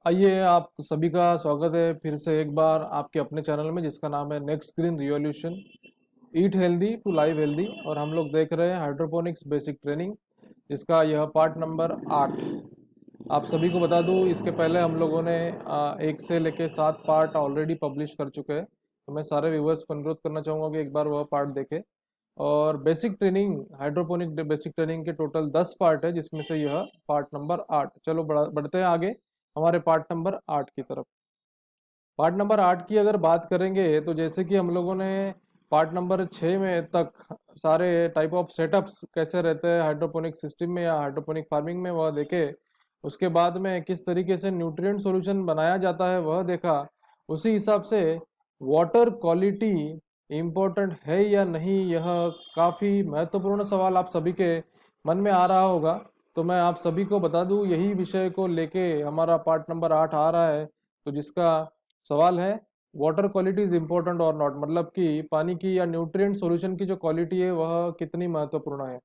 आइए, आप सभी का स्वागत है फिर से एक बार आपके अपने चैनल में जिसका नाम है next green revolution. Eat healthy to live healthy, और हम लोग देख रहे हैं हाइड्रोपोनिक्स बेसिक ट्रेनिंग, जिसका यह पार्ट नंबर 8। आप सभी को बता दूं, इसके पहले हम लोगों ने 1 से लेके 7 पार्ट ऑलरेडी पब्लिश कर चुके हैं। तो मैं सारे व्यूवर्स को अनुरोध करना चाहूँगा कि एक बार वह पार्ट देखें। और basic training, hydroponic basic training के टोटल 10 पार्ट है, जिसमें से यह पार्ट नंबर 8। चलो बढ़ते हैं आगे हमारे पार्ट नंबर 8 की तरफ। पार्ट नंबर 8 की अगर बात करेंगे तो जैसे कि हम लोगों ने पार्ट नंबर 6 में तक सारे टाइप ऑफ सेटअप्स कैसे रहते हैं हाइड्रोपोनिक सिस्टम में या हाइड्रोपोनिक फार्मिंग में, वह देखे। उसके बाद में किस तरीके से न्यूट्रिएंट सॉल्यूशन बनाया जाता है वह देखा। उसी हिसाब से वाटर क्वालिटी इम्पोर्टेंट है या नहीं, यह काफ़ी महत्वपूर्ण सवाल आप सभी के मन में आ रहा होगा। तो मैं आप सभी को बता दूं, यही विषय को लेके हमारा पार्ट नंबर 8 आ रहा है। तो जिसका सवाल है वाटर क्वालिटी इज इम्पोर्टेंट और नॉट, मतलब कि पानी की या न्यूट्रिएंट सॉल्यूशन की जो क्वालिटी है वह कितनी महत्वपूर्ण है।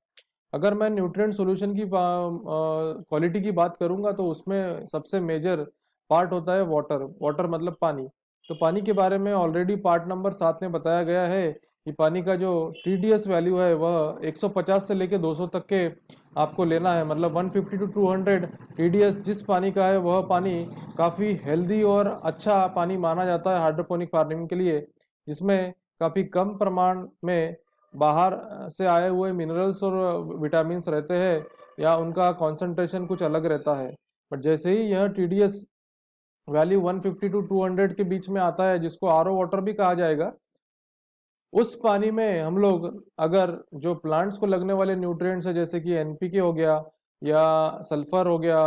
अगर मैं न्यूट्रिएंट सॉल्यूशन की क्वालिटी की बात करूंगा तो उसमें सबसे मेजर पार्ट होता है वाटर। वाटर मतलब पानी। तो पानी के बारे में ऑलरेडी पार्ट नंबर 7 में बताया गया है कि पानी का जो टीडीएस वैल्यू है वह 150 से लेके 200 तक के आपको लेना है, मतलब 150 टू 200 टीडीएस जिस पानी का है वह पानी काफ़ी हेल्दी और अच्छा पानी माना जाता है हाइड्रोपोनिक फार्मिंग के लिए, जिसमें काफ़ी कम प्रमाण में बाहर से आए हुए मिनरल्स और विटामिन्स रहते हैं, या उनका कॉन्सेंट्रेशन कुछ अलग रहता है। बट जैसे ही यह टीडीएस वैल्यू 150 टू 200 के बीच में आता है, जिसको आरओ वाटर भी कहा जाएगा, उस पानी में हम लोग अगर जो प्लांट्स को लगने वाले न्यूट्रिएंट्स है, जैसे कि एनपीके हो गया या सल्फर हो गया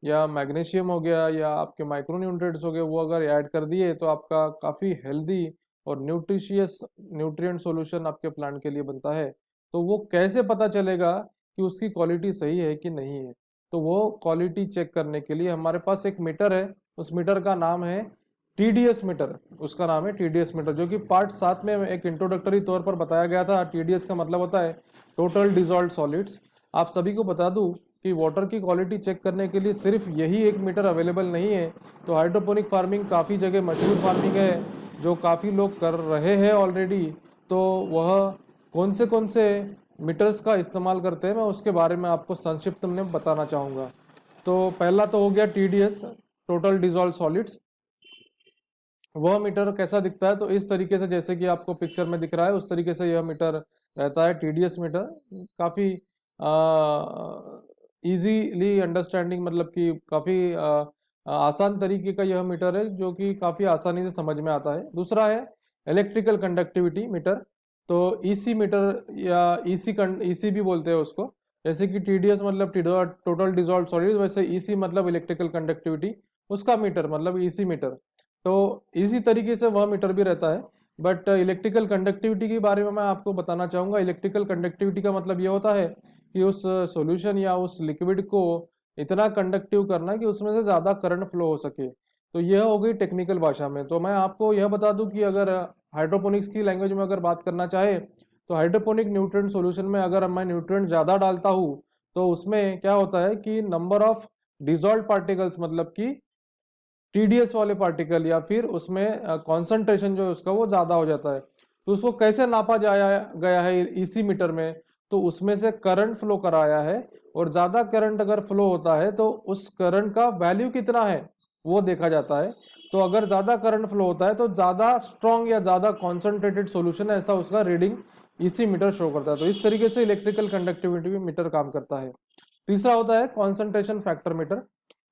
या मैग्नीशियम हो गया या आपके माइक्रो न्यूट्रिएंट्स हो गए, वो अगर ऐड कर दिए तो आपका काफ़ी हेल्दी और न्यूट्रिशियस न्यूट्रिएंट सॉल्यूशन आपके प्लांट के लिए बनता है। तो वो कैसे पता चलेगा कि उसकी क्वालिटी सही है कि नहीं है? तो वो क्वालिटी चेक करने के लिए हमारे पास एक मीटर है। उस मीटर का नाम है टीडीएस मीटर। उसका नाम है टीडीएस मीटर, जो कि पार्ट 7 में एक इंट्रोडक्टरी तौर पर बताया गया था। टीडीएस का मतलब होता है टोटल डिजॉल्व्ड सॉलिड्स। आप सभी को बता दूं कि वाटर की क्वालिटी चेक करने के लिए सिर्फ यही एक मीटर अवेलेबल नहीं है। तो हाइड्रोपोनिक फार्मिंग काफ़ी जगह मशहूर फार्मिंग है, जो काफ़ी लोग कर रहे हैं ऑलरेडी। तो वह कौन से मीटर्स का इस्तेमाल करते हैं, मैं उसके बारे में आपको संक्षिप्त में बताना चाहूँगा। तो पहला तो हो गया टीडीएस, टोटल डिजॉल्व सॉलिड्स। वह मीटर कैसा दिखता है? तो इस तरीके से, जैसे कि आपको पिक्चर में दिख रहा है, उस तरीके से यह मीटर रहता है, टीडीएस मीटर। काफ़ी इजीली अंडरस्टैंडिंग, मतलब कि काफ़ी आसान तरीके का यह मीटर है, जो कि काफ़ी आसानी से समझ में आता है। दूसरा है इलेक्ट्रिकल कंडक्टिविटी मीटर। तो ईसी मीटर या ईसी भी बोलते हैं उसको। जैसे कि टीडीएस मतलब टोटल डिजॉल्व सॉलिड, वैसे ईसी मतलब इलेक्ट्रिकल कंडक्टिविटी, उसका मीटर मतलब ईसी मीटर। तो इसी तरीके से वह मीटर भी रहता है। बट इलेक्ट्रिकल कंडक्टिविटी के बारे में मैं आपको बताना चाहूँगा। इलेक्ट्रिकल कंडक्टिविटी का मतलब ये होता है कि उस सॉल्यूशन या उस लिक्विड को इतना कंडक्टिव करना कि उसमें से ज़्यादा करंट फ्लो हो सके। तो यह हो गई टेक्निकल भाषा में। तो मैं आपको यह बता दूं कि अगर हाइड्रोपोनिक्स की लैंग्वेज में अगर बात करना चाहे, तो हाइड्रोपोनिक न्यूट्रिएंट सॉल्यूशन में अगर मैं न्यूट्रिएंट ज़्यादा डालता हूँ तो उसमें क्या होता है कि नंबर ऑफ डिजॉल्व पार्टिकल्स, मतलब कि टीडीएस वाले पार्टिकल या फिर उसमें कॉन्सेंट्रेशन जो है उसका वो ज्यादा हो जाता है। तो उसको कैसे नापा जाया गया है इसी मीटर में? तो उसमें से करंट फ्लो कराया है, और ज्यादा करंट अगर फ्लो होता है तो उस करंट का वैल्यू कितना है वो देखा जाता है। तो अगर ज्यादा करंट फ्लो होता है तो ज्यादा स्ट्रॉन्ग या ज्यादा कॉन्सेंट्रेटेड सॉल्यूशन है, ऐसा उसका रीडिंग इसी मीटर शो करता है। तो इस तरीके से इलेक्ट्रिकल कंडक्टिविटी मीटर काम करता है। तीसरा होता है कॉन्सेंट्रेशन फैक्टर मीटर।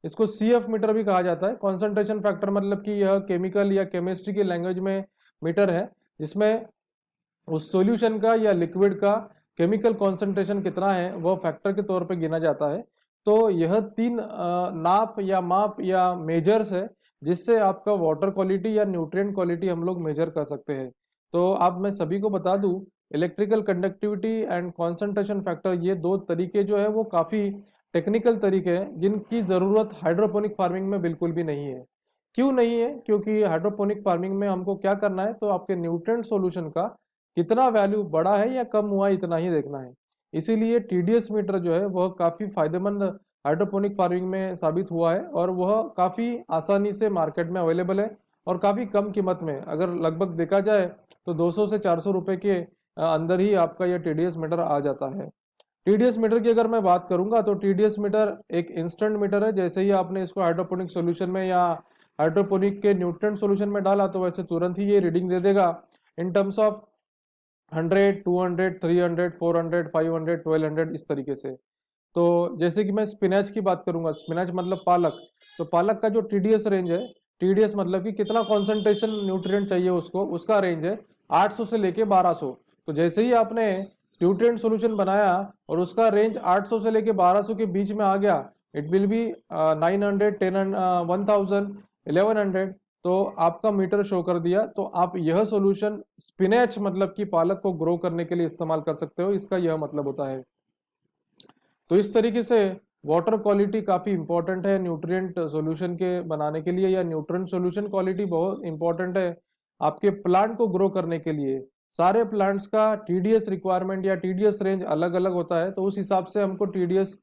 इसको सीएफ मीटर भी कहा जाता है। कॉन्सेंट्रेशन फैक्टर मतलब कि यह केमिकल या केमिस्ट्री की लैंग्वेज में मीटर है, जिसमें उस सॉल्यूशन का या लिक्विड का केमिकल कॉन्सेंट्रेशन कितना है वह फैक्टर के तौर पे गिना जाता है। तो यह तीन नाप या माप या मेजर्स है, जिससे आपका वाटर क्वालिटी या न्यूट्रिएंट क्वालिटी हम लोग मेजर कर सकते हैं। तो अब मैं सभी को बता दूं, electrical conductivity and concentration factor, ये दो तरीके जो है वो काफ़ी टेक्निकल तरीके हैं, जिनकी ज़रूरत हाइड्रोपोनिक फार्मिंग में बिल्कुल भी नहीं है। क्यों नहीं है? क्योंकि हाइड्रोपोनिक फार्मिंग में हमको क्या करना है, तो आपके न्यूट्रिएंट सॉल्यूशन का कितना वैल्यू बढ़ा है या कम हुआ है, इतना ही देखना है। इसीलिए टीडीएस मीटर जो है वह काफ़ी फायदेमंद हाइड्रोपोनिक फार्मिंग में साबित हुआ है, और वह काफ़ी आसानी से मार्केट में अवेलेबल है और काफ़ी कम कीमत में। अगर लगभग देखा जाए तो 200 से 400 रुपए के अंदर ही आपका यह टीडीएस मीटर आ जाता है। टीडीएस मीटर की अगर मैं बात करूंगा तो टीडीएस मीटर एक इंस्टेंट मीटर है। जैसे ही आपने इसको हाइड्रोपोनिक सॉल्यूशन में या हाइड्रोपोनिक के न्यूट्रिएंट सॉल्यूशन में डाला तो वैसे तुरंत ही ये रीडिंग दे देगा इन टर्म्स ऑफ 100, 200, 300, 400, 500, 1200 इस तरीके से। तो जैसे कि मैं स्पिनच की बात करूंगा, स्पिनच मतलब पालक, तो पालक का जो टीडीएस रेंज है, टीडीएस मतलब कि कितना कॉन्सेंट्रेशन न्यूट्रिएंट चाहिए उसको, उसका रेंज है 800 से लेके 1200। तो जैसे ही आपने न्यूट्रिएंट सॉल्यूशन बनाया और उसका रेंज 800 से लेके 1200 के बीच में आ गया, इट विल बी 900, 10, 1000, 1100, तो आपका मीटर शो कर दिया। तो आप यह सॉल्यूशन स्पिनच मतलब कि पालक को ग्रो करने के लिए इस्तेमाल कर सकते हो, इसका यह मतलब होता है। तो इस तरीके से वाटर क्वालिटी काफ़ी इंपॉर्टेंट है न्यूट्रिएंट सॉल्यूशन के बनाने के लिए, या न्यूट्रिएंट सॉल्यूशन क्वालिटी बहुत इंपॉर्टेंट है आपके प्लांट को ग्रो करने के लिए। सारे प्लांट्स का टीडीएस रिक्वायरमेंट या टीडीएस रेंज अलग अलग होता है, तो उस हिसाब से हमको टीडीएस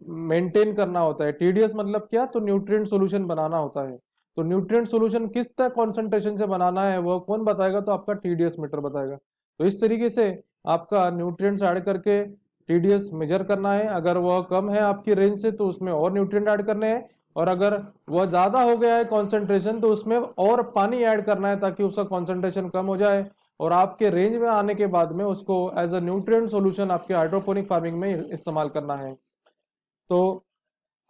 मेंटेन करना होता है। टीडीएस मतलब क्या, तो न्यूट्रिएंट सॉल्यूशन बनाना होता है। तो न्यूट्रिएंट सॉल्यूशन किस तक कॉन्सेंट्रेशन से बनाना है वह कौन बताएगा, तो आपका टीडीएस मीटर बताएगा। तो इस तरीके से आपका न्यूट्रिएंट्स ऐड करके टीडीएस मेजर करना है। अगर वह कम है आपकी रेंज से तो उसमें और न्यूट्रिएंट ऐड करने हैं, और अगर वह ज्यादा हो गया है कॉन्सेंट्रेशन तो उसमें और पानी ऐड करना है ताकि उसका कॉन्सेंट्रेशन कम हो जाए, और आपके रेंज में आने के बाद में उसको एज अ न्यूट्रिएंट सॉल्यूशन आपके हाइड्रोपोनिक फार्मिंग में इस्तेमाल करना है। तो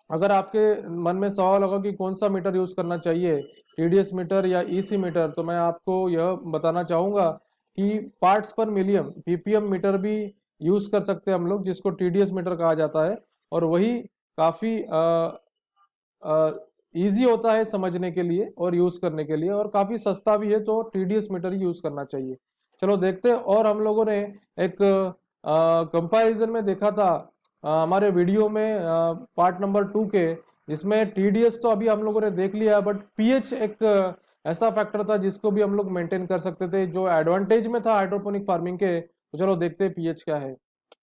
अगर आपके मन में सवाल होगा कि कौन सा मीटर यूज करना चाहिए, टीडीएस मीटर या ईसी मीटर, तो मैं आपको यह बताना चाहूंगा कि पार्ट्स पर मिलियन पीपीएम मीटर भी यूज कर सकते हैं हम लोग, जिसको टीडीएस मीटर कहा जाता है, और वही काफी इजी होता है समझने के लिए और यूज करने के लिए, और काफी सस्ता भी है, तो टीडीएस मीटर ही यूज करना चाहिए। चलो देखते हैं। और हम लोगों ने एक कंपैरिजन में देखा था हमारे वीडियो में पार्ट नंबर 2 के, जिसमें टीडीएस तो अभी हम लोगों ने देख लिया, बट पीएच एक ऐसा फैक्टर था जिसको भी हम लोग मेंटेन कर सकते थे, जो एडवांटेज में था हाइड्रोपोनिक फार्मिंग के। तो चलो देखते हैं पीएच क्या है।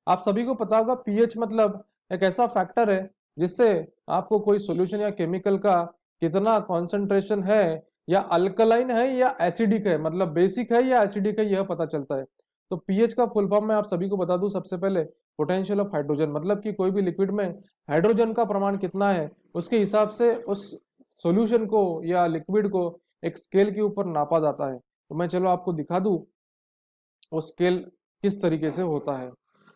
आप सभी को पता होगा पीएच मतलब एक ऐसा फैक्टर है जिससे आपको कोई सॉल्यूशन या केमिकल का कितना कॉन्सेंट्रेशन है, या अल्कलाइन है या एसिडिक है, मतलब बेसिक है या एसिडिक है, यह पता चलता है। तो पीएच का फुल फॉर्म मैं आप सभी को बता दूं सबसे पहले, पोटेंशियल ऑफ हाइड्रोजन, मतलब कि कोई भी लिक्विड में हाइड्रोजन का प्रमाण कितना है उसके हिसाब से उस सॉल्यूशन को या लिक्विड को एक स्केल के ऊपर नापा जाता है। तो मैं चलो आपको दिखा दूं वो स्केल किस तरीके से होता है।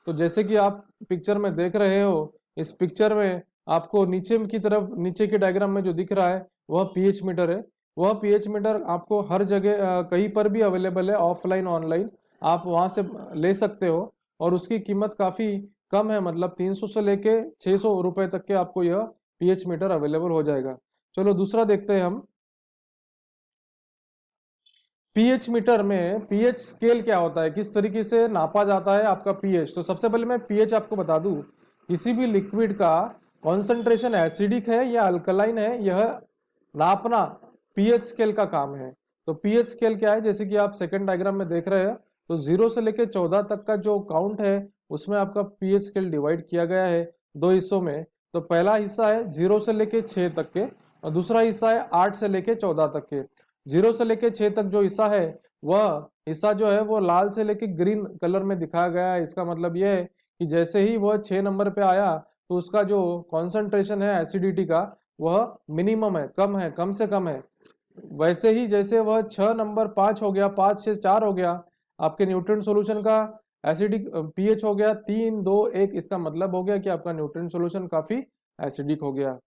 तो जैसे कि आप पिक्चर में देख रहे हो, इस पिक्चर में आपको नीचे की तरफ, नीचे के डायग्राम में जो दिख रहा है वह पीएच मीटर है। वह पीएच मीटर आपको हर जगह कहीं पर भी अवेलेबल है, ऑफलाइन ऑनलाइन आप वहां से ले सकते हो, और उसकी कीमत काफी कम है, मतलब 300 से लेके 600 रुपए तक के आपको यह पीएच मीटर अवेलेबल हो जाएगा। चलो दूसरा देखते हैं हम। पीएच मीटर में पीएच स्केल क्या होता है, किस तरीके से नापा जाता है आपका पीएच। तो सबसे पहले मैं पीएच आपको बता दूं, किसी भी लिक्विड का कॉन्सेंट्रेशन एसिडिक है या अल्कलाइन है, यह नापना पीएच स्केल का काम है। तो पीएच स्केल क्या है, जैसे कि आप सेकंड डायग्राम में देख रहे हैं, तो 0 से लेके 14 तक का जो काउंट है उसमें आपका पीएच स्केल डिवाइड किया गया है दो हिस्सों में। तो पहला हिस्सा है 0 से लेके 6 तक के, और दूसरा हिस्सा है 8 से लेके 14 तक के। 0 से लेके 6 तक जो हिस्सा है वह हिस्सा जो है वो लाल से लेके ग्रीन कलर में दिखाया गया है। इसका मतलब यह है कि जैसे ही वह 6 नंबर पे आया तो उसका जो कॉन्सेंट्रेशन है एसिडिटी का वह मिनिमम है, कम है, कम से कम है। वैसे ही जैसे वह 6 नंबर 5 हो गया, 5 से 4 हो गया, आपके न्यूट्रिएंट सॉल्यूशन का एसिडिक पीएच हो गया 3, 2, 1, इसका मतलब हो गया कि आपका न्यूट्रिएंट सॉल्यूशन काफी एसिडिक हो गया।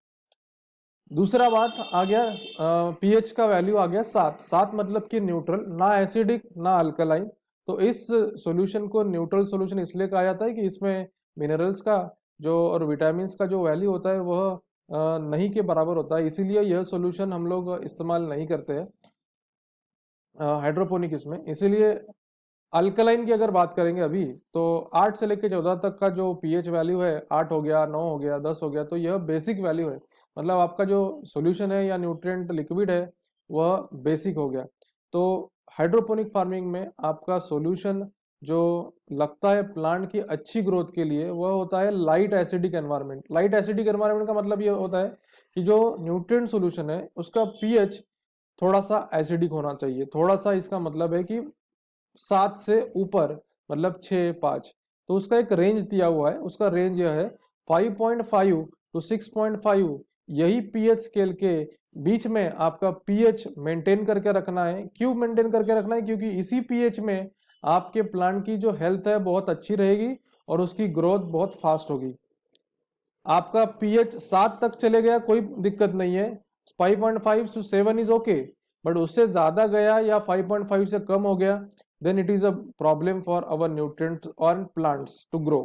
दूसरा बात आ गया, पीएच का वैल्यू आ गया 7। 7 मतलब कि न्यूट्रल, ना एसिडिक ना अल्कलाइन। तो इस सॉल्यूशन को न्यूट्रल सॉल्यूशन इसलिए कहा जाता है कि इसमें मिनरल्स का जो और विटामिन का जो वैल्यू होता है वह नहीं के बराबर होता है, इसीलिए यह सॉल्यूशन हम लोग इस्तेमाल नहीं करते हैं हाइड्रोपोनिक इसमें। इसीलिए अल्कलाइन की अगर बात करेंगे अभी, तो 8 से लेकर 14 तक का जो पीएच वैल्यू है, 8 हो गया, 9 हो गया, 10 हो गया, तो यह बेसिक वैल्यू है, मतलब आपका जो सॉल्यूशन है या न्यूट्रिएंट लिक्विड है वह बेसिक हो गया। तो हाइड्रोपोनिक फार्मिंग में आपका सॉल्यूशन जो लगता है प्लांट की अच्छी ग्रोथ के लिए, वह होता है light acidic environment. Light acidic environment का मतलब ये होता है कि जो न्यूट्रिएंट सॉल्यूशन है उसका पीएच थोड़ा सा एसिडिक होना चाहिए। थोड़ा सा इसका मतलब है कि 7 से ऊपर, मतलब 6-5। तो उसका एक रेंज दिया हुआ है, उसका रेंज यह है 5.5 टू 6.5। यही पीएच स्केल के बीच में आपका पीएच मेंटेन करके रखना है। क्यों मेंटेन करके रखना है? क्योंकि इसी पीएच में आपके प्लांट की जो हेल्थ है बहुत अच्छी रहेगी और उसकी ग्रोथ बहुत फास्ट होगी। आपका पीएच 7 तक चले गया कोई दिक्कत नहीं है, 5.5 to 7 इज ओके। बट उससे ज्यादा गया या 5.5 से कम हो गया, then it is a problem for our nutrients और प्लांट्स टू ग्रो।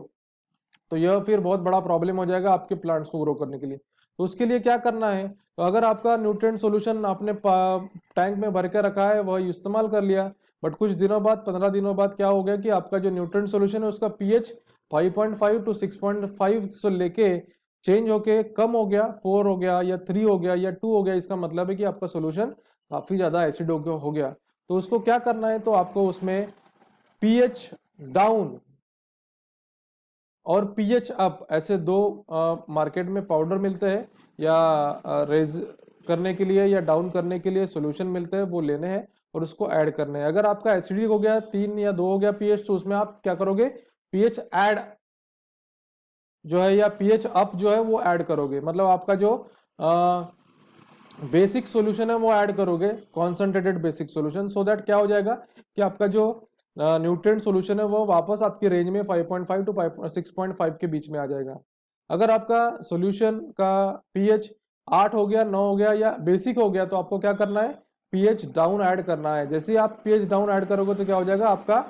तो यह फिर बहुत बड़ा प्रॉब्लम हो जाएगा आपके प्लांट्स को ग्रो करने के लिए। तो उसके लिए क्या करना है? तो अगर आपका न्यूट्रिएंट सॉल्यूशन आपने टैंक में भर के रखा है, वह इस्तेमाल कर लिया, बट कुछ दिनों बाद, 15 दिनों बाद क्या हो गया कि आपका जो न्यूट्रिएंट सॉल्यूशन है उसका पीएच 5.5 टू 6.5 से लेके चेंज होके कम हो गया, 4 हो गया या 3 हो गया या 2 हो गया। इसका मतलब है कि आपका सॉल्यूशन काफी ज्यादा एसिड हो गया। तो उसको क्या करना है? तो आपको उसमें पीएच डाउन और पीएच अप, ऐसे दो मार्केट में पाउडर मिलते हैं, या रेज करने के लिए या डाउन करने के लिए सॉल्यूशन मिलते हैं, वो लेने हैं और उसको ऐड करने हैं। अगर आपका एसिडिक हो गया 3 या 2 हो गया पीएच, तो उसमें आप क्या करोगे? पीएच ऐड जो है या पीएच अप जो है वो ऐड करोगे। मतलब आपका जो बेसिक सॉल्यूशन है वो ऐड करोगे, concentrated basic solution, so that क्या हो जाएगा कि आपका जो न्यूट्रिएंट सॉल्यूशन है वो वापस आपकी रेंज में 5.5 टू 6.5 के बीच में आ जाएगा। अगर आपका सॉल्यूशन का पीएच 8 हो गया, 9 हो गया या बेसिक हो गया, तो आपको क्या करना है? पीएच डाउन ऐड करना है। जैसे ही आप पीएच डाउन ऐड करोगे तो क्या हो जाएगा? आपका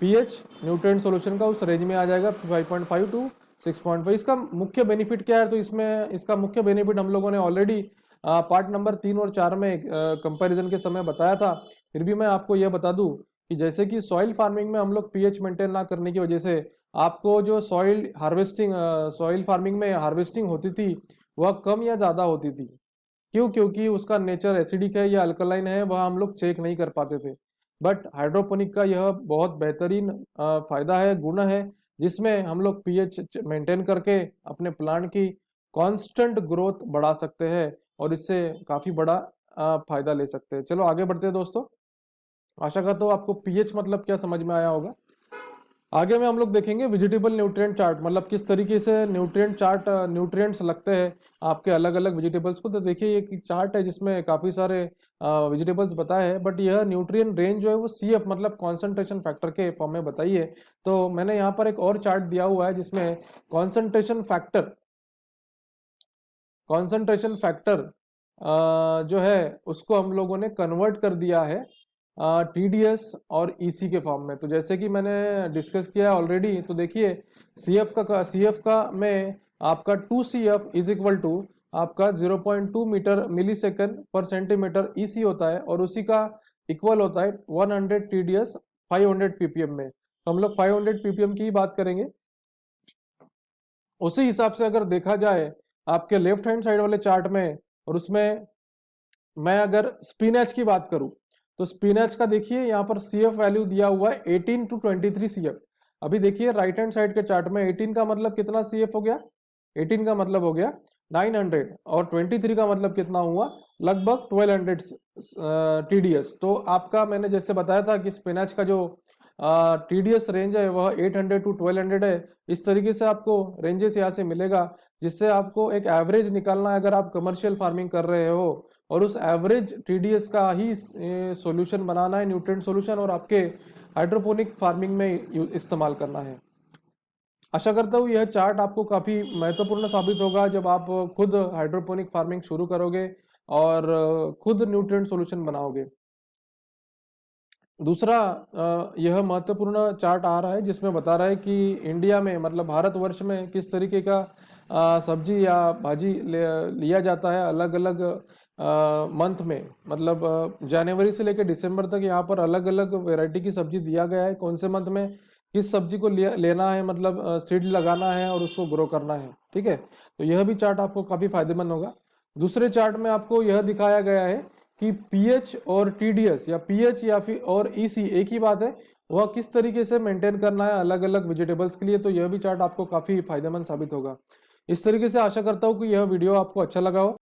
पीएच न्यूट्रिएंट सॉल्यूशन का उस रेंज में आ जाएगा 5.5 टू 6.5। इसका मुख्य बेनिफिट क्या है? तो इसमें इसका मुख्य बेनिफिट हम लोगों ने ऑलरेडी पार्ट नंबर 3 और 4 में कंपैरिजन के समय बताया था। फिर भी मैं आपको यह बता दूं कि जैसे कि सॉइल फार्मिंग में हम लोग पीएच मेंटेन ना करने की वजह से आपको जो सॉइल फार्मिंग में हार्वेस्टिंग होती थी वह कम या ज्यादा होती थी। क्यों? क्योंकि उसका नेचर एसिडिक है या अल्कलाइन है, वह हम लोग चेक नहीं कर पाते थे। बट हाइड्रोपोनिक का यह बहुत बेहतरीन फायदा है, गुण है, जिसमें हम लोग पीएच मेंटेन करके अपने प्लांट की कांस्टेंट ग्रोथ बढ़ा सकते हैं और इससे काफी बड़ा फायदा ले सकते हैं। चलो आगे बढ़ते हैं दोस्तों। आशा करता हूँ आपको पीएच मतलब क्या समझ में आया होगा। आगे में हम लोग देखेंगे वेजिटेबल न्यूट्रिएंट चार्ट, मतलब किस तरीके से न्यूट्रिएंट्स लगते हैं आपके अलग अलग वेजिटेबल्स को। तो देखिए एक चार्ट है जिसमें काफी सारे वेजिटेबल्स बताए हैं, बट यह न्यूट्रिएंट रेंज जो है वो सीएफ मतलब कॉन्सेंट्रेशन फैक्टर के फॉर्म में बताई है। तो मैंने यहाँ पर एक और चार्ट दिया हुआ है जिसमें कॉन्सेंट्रेशन फैक्टर जो है उसको हम लोगों ने कन्वर्ट कर दिया है टीडीएस और ईसी के फॉर्म में। तो जैसे कि मैंने डिस्कस किया ऑलरेडी, तो देखिए सीएफ का में आपका 2CF इज इक्वल टू आपका 0.2 मीटर मिली सेकेंड पर सेंटीमीटर ईसी होता है, और उसी का इक्वल होता है 100 टीडीएस 500 पीपीएम में। तो हम लोग 500 पीपीएम की ही बात करेंगे। उसी हिसाब से अगर देखा जाए आपके लेफ्ट हैंड साइड वाले चार्ट में, और उसमें मैं अगर स्पिनच की बात करूं, तो स्पिनच का देखिए यहाँ पर सीएफ वैल्यू दिया हुआ है 18 टू 23 सीएफ। अभी देखिए राइट हैंड साइड के चार्ट में 18 का मतलब कितना सीएफ हो गया? 18 का मतलब हो गया 900, और 23 का मतलब कितना हुआ? लगभग 1200 टीडीएस। तो आपका मैंने जैसे बताया था कि स्पिनच का जो टीडीएस रेंज है वह 800 टू 1200 है। इस तरीके से आपको रेंजेस यहाँ से मिलेगा, जिससे आपको एक एवरेज निकालना है अगर आप कमर्शियल फार्मिंग कर रहे हो, और उस एवरेज टीडीएस का ही सॉल्यूशन बनाना है, न्यूट्रिएंट सॉल्यूशन, और आपके हाइड्रोपोनिक फार्मिंग में इस्तेमाल करना है। आशा करता हूँ यह चार्ट आपको काफी महत्वपूर्ण साबित होगा जब आप खुद हाइड्रोपोनिक फार्मिंग शुरू करोगे और खुद न्यूट्रिएंट सॉल्यूशन बनाओगे। दूसरा यह महत्वपूर्ण चार्ट आ रहा है जिसमें बता रहा है कि इंडिया में मतलब भारतवर्ष में किस तरीके का सब्जी या भाजी लिया जाता है अलग अलग मंथ में। मतलब जनवरी से लेकर दिसंबर तक यहाँ पर अलग अलग वैरायटी की सब्जी दिया गया है, कौन से मंथ में किस सब्जी को लेना है, मतलब सीड लगाना है और उसको ग्रो करना है। ठीक है, तो यह भी चार्ट आपको काफी फायदेमंद होगा। दूसरे चार्ट में आपको यह दिखाया गया है कि पीएच और टीडीएस, या पीएच या फिर और ईसी एक ही बात है, वह किस तरीके से मेंटेन करना है अलग अलग वेजिटेबल्स के लिए, तो यह भी चार्ट आपको काफी फायदेमंद साबित होगा। इस तरीके से आशा करता हूँ कि यह वीडियो आपको अच्छा लगा हो।